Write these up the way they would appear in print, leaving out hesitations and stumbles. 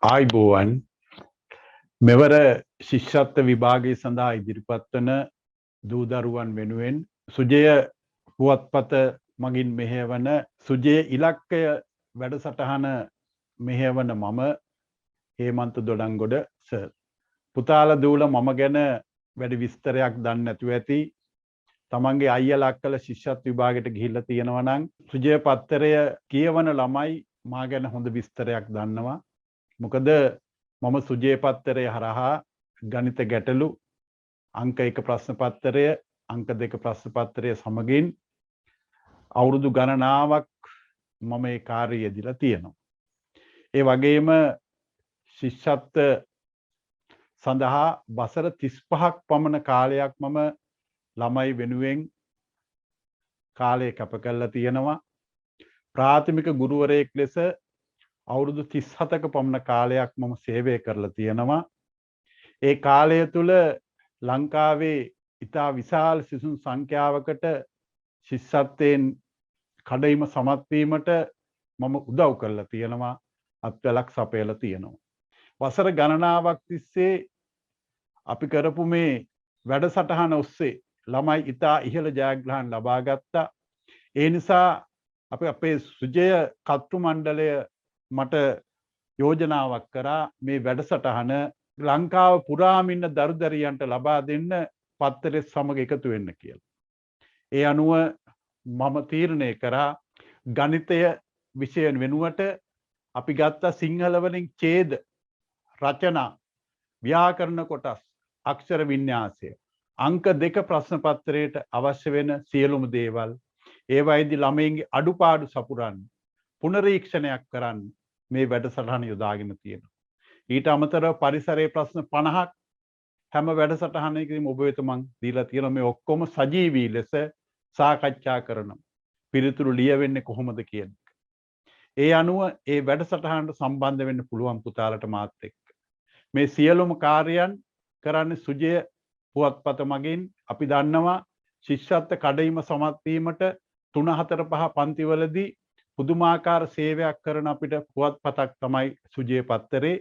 ආයිබෝවන් මෙවර ශිෂ්‍යත්ව විභාගයේ සඳහා ඉදිරිපත් වන දූ දරුවන් වෙනුවෙන් සුජය පුවත්පත මගින් මෙහෙයවන සුජය ඉලක්කය වැඩසටහන මෙහෙයවන මම හේමන්ත දොඩංගොඩ සර්. පුතාලා දූලා මම ගැන වැඩි විස්තරයක් දන්නේ නැතුව ඇති. තමන්ගේ අයියලා අක්කලා ශිෂ්‍යත්ව විභාගයට ගිහිල්ලා තියෙනවා නම් සුජය පත්තරය කියවන ළමයි මා ගැන හොඳ විස්තරයක් දන්නවා. මොකද මම සුජය පත්තරය හරහා ගණිත ගැටලු අංක 1 ප්‍රශ්න පත්‍රය අංක 2 ප්‍රශ්න පත්‍රය සමගින් අවුරුදු ගණනාවක් මම ඒ කාර්යය යෙදিলা තියෙනවා. ඒ වගේම ශිෂ්‍යත්ව සඳහා වසර 35ක් පමණ කාලයක් මම ළමයි වෙනුවෙන් කාලය කැප කරලා තියෙනවා. ප්‍රාථමික ගුරුවරයෙක් ලෙස අවුරුදු 37ක පමණ කාලයක් මම සේවය කරලා තියෙනවා. ඒ කාලය තුල ලංකාවේ ඉතා විශාල සිසුන් සංඛ්‍යාවකට ශිෂ්‍යත්වයෙන් කඩයිම සමත් වීමට මම උදව් කරලා තියෙනවා. අත්වලක් සපයලා තියෙනවා. වසර ගණනාවක් තිස්සේ අපි කරපු මේ වැඩසටහන ඔස්සේ ළමයි ඉතා ඉහළ ජයග්‍රහණ ලබා ගත්තා. ඒ නිසා අපි අපේ සුජය කර්තෘ මණ්ඩලය මට යෝජනාවක් කරා මේ වැඩසටහන ලංකාව පුරාම ඉන්න දරුදරියන්ට ලබා දෙන්න පත්තරේ සමග එකතු වෙන්න කියලා. ඒ අනුව මම තීරණය කරා ගණිතය විෂය වෙනුවට අපි ගත්ත සිංහල වලින් ඡේද රචනා ව්‍යාකරණ කොටස් අක්ෂර වින්‍යාසය අංක 2 ප්‍රශ්න පත්‍රයට අවශ්‍ය වෙන සියලුම දේවල් ඒවයිදී ළමයින්ගේ අඩුපාඩු සපුරන්න පුනරීක්ෂණයක් කරන්න මේ වැඩසටහන යොදාගෙන තියෙනවා. ඊට අමතරව පරිසරයේ ප්‍රශ්න 50ක් හැම වැඩසටහනකදීම ඔබ වෙත මම දීලා තියෙනවා. මේ ඔක්කොම සජීවී ලෙස සාකච්ඡා කරනවා. පිළිතුරු ලියවෙන්නේ කොහොමද කියන එක. ඒ අනුව ඒ වැඩසටහනට සම්බන්ධ වෙන්න පුළුවන් පුතාලට මාත් එක්ක. මේ සියලුම කාර්යයන් කරන්නේ සුජය පුවත්පත මගින්. අපි දන්නවා ශිෂ්‍යත්ව කඩයිම සමත් වීමට 3 4 5 පන්තිවලදී පුදුමාකාර සේවයක් කරන අපිට පුවත්පතක් තමයි සුජය පත්තරේ.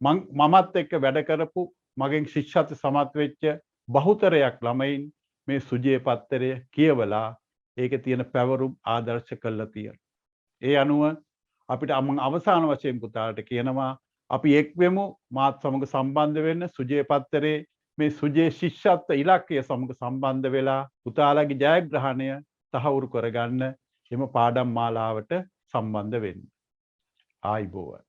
මමත් එක්ක වැඩ කරපු මගෙන් ශිෂ්‍යත්ව සමත් වෙච්ච බහුතරයක් ළමයින් මේ සුජය පත්තරය කියවලා ඒකේ තියෙන පැවරුම් ආදර්ශ කළා තියෙනවා. ඒ අනුව අපිට අවසාන වශයෙන් පුතාලට කියනවා අපි එක් වෙමු මාත් සමග සම්බන්ධ වෙන්න සුජය පත්තරේ මේ සුජය ශිෂ්‍යත්ව ඉලක්කය සමග සම්බන්ධ වෙලා පුතාලගේ ජයග්‍රහණය තහවුරු කරගන්න එම පාඩම් මාලාවට සම්බන්ධ වෙන්න. ආයිබෝවන්.